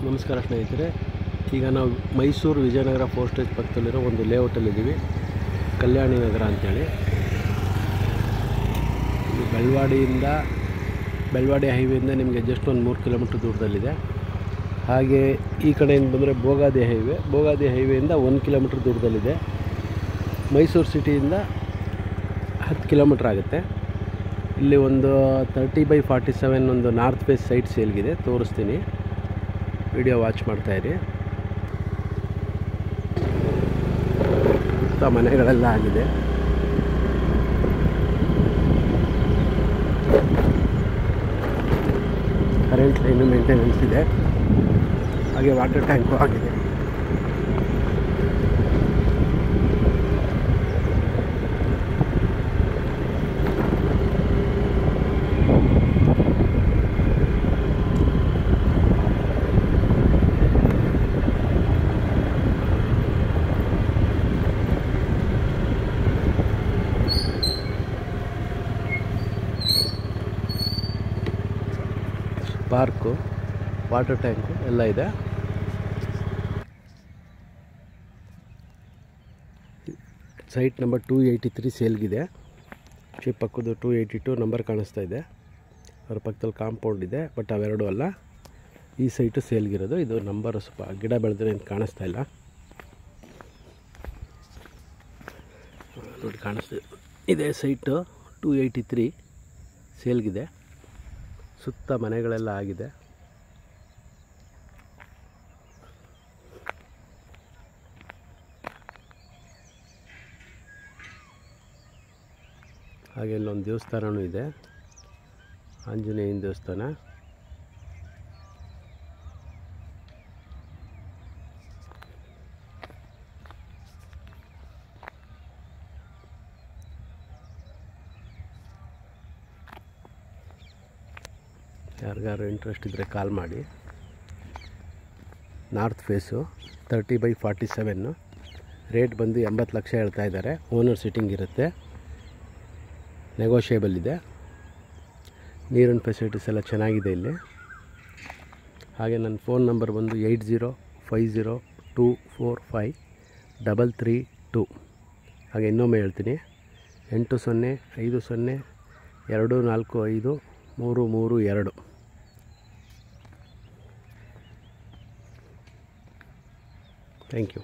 ನಮಸ್ಕಾರ ಸ್ನೇಹಿತರೆ. ಈಗ ನಾವು ಮೈಸೂರು ವಿಜಯನಗರ ಪೋಸ್ಟೇಜ್ ಪಕ್ಕದಲ್ಲಿರೋ ಒಂದು ಲೇಔಟಲ್ಲಿದ್ದೀವಿ, ಕಲ್ಯಾಣಿ ನಗರ ಅಂತೇಳಿ. ಇದು ಬೆಳವಾಡಿ ಹೈವೇಯಿಂದ ನಿಮಗೆ ಜಸ್ಟ್ ಒಂದು 3 ಕಿಲೋಮೀಟ್ರ್ ದೂರದಲ್ಲಿದೆ. ಹಾಗೆ ಈ ಕಡೆಯಿಂದ ಬಂದರೆ ಬೋಗಾದಿ ಹೈವೇಯಿಂದ 1 ಕಿಲೋಮೀಟ್ರ್ ದೂರದಲ್ಲಿದೆ. ಮೈಸೂರು ಸಿಟಿಯಿಂದ 10 ಕಿಲೋಮೀಟ್ರ್ ಆಗುತ್ತೆ. ಇಲ್ಲಿ ಒಂದು 30/47 ಒಂದು ನಾರ್ತ್ ಫೇಸ್ ಸೈಟ್ ಸೇಲ್ಗಿದೆ, ತೋರಿಸ್ತೀನಿ. ವಿಡಿಯೋ ವಾಚ್ ಮಾಡ್ತಾಯಿರಿ. ಸುತ್ತ ಮನೆಗಳೆಲ್ಲ ಆಗಿದೆ. ಕರೆಂಟ್ ಲೈನು ಮೇಂಟೆನೆನ್ಸ್ ಇದೆ. ಹಾಗೆ ವಾಟರ್ ಟ್ಯಾಂಕು ಆಗಿದೆ. ಪಾರ್ಕು, ವಾಟರ್ ಟ್ಯಾಂಕು ಎಲ್ಲ ಇದೆ. ಸೈಟ್ ನಂಬರ್ 283 ಸೇಲ್ಗಿದೆ. ಪಕ್ಕದ್ದು 282 ನಂಬರ್ ಕಾಣಿಸ್ತಾ ಇದೆ. ಅದರ ಪಕ್ಕದಲ್ಲಿ ಕಾಂಪೌಂಡ್ ಇದೆ, ಬಟ್ ಅವೆರಡೂ ಅಲ್ಲ. ಈ ಸೈಟು ಸೇಲ್ಗಿರೋದು. ಇದು ನಂಬರ್ ಸ್ವಲ್ಪ ಗಿಡ ಬೆಳೆದ್ರೆ ಏನು ಕಾಣಿಸ್ತಾ ಇಲ್ಲ ನೋಡಿ, ಕಾಣಿಸ್ತಿದೆ. ಇದೇ ಸೈಟು 283 ಸೇಲ್ಗಿದೆ. ಸುತ್ತ ಮನೆಗಳೆಲ್ಲ ಆಗಿದೆ. ಹಾಗೆ ಇಲ್ಲೊಂದು ದೇವಸ್ಥಾನವೂ ಇದೆ, ಆಂಜನೇಯನ ದೇವಸ್ಥಾನ. ಯಾರಿಗಾರು ಇಂಟ್ರೆಸ್ಟ್ ಇದ್ದರೆ ಕಾಲ್ ಮಾಡಿ. North face 30/47. ರೇಟ್ ಬಂದು 80 ಲಕ್ಷ ಹೇಳ್ತಾ ಇದ್ದಾರೆ. ಓನರ್ ಸಿಟ್ಟಿಂಗ್ ಇರುತ್ತೆ, ನೆಗೋಷಿಯೇಬಲ್ ಇದೆ. ನೀರಿನ ಫೆಸಿಲಿಟೀಸ್ ಎಲ್ಲ ಚೆನ್ನಾಗಿದೆ ಇಲ್ಲಿ. ಹಾಗೆ ನನ್ನ ಫೋನ್ ನಂಬರ್ ಬಂದು 8050245332. ಹಾಗೆ ಇನ್ನೊಮ್ಮೆ ಹೇಳ್ತೀನಿ, 8050245332. Thank you.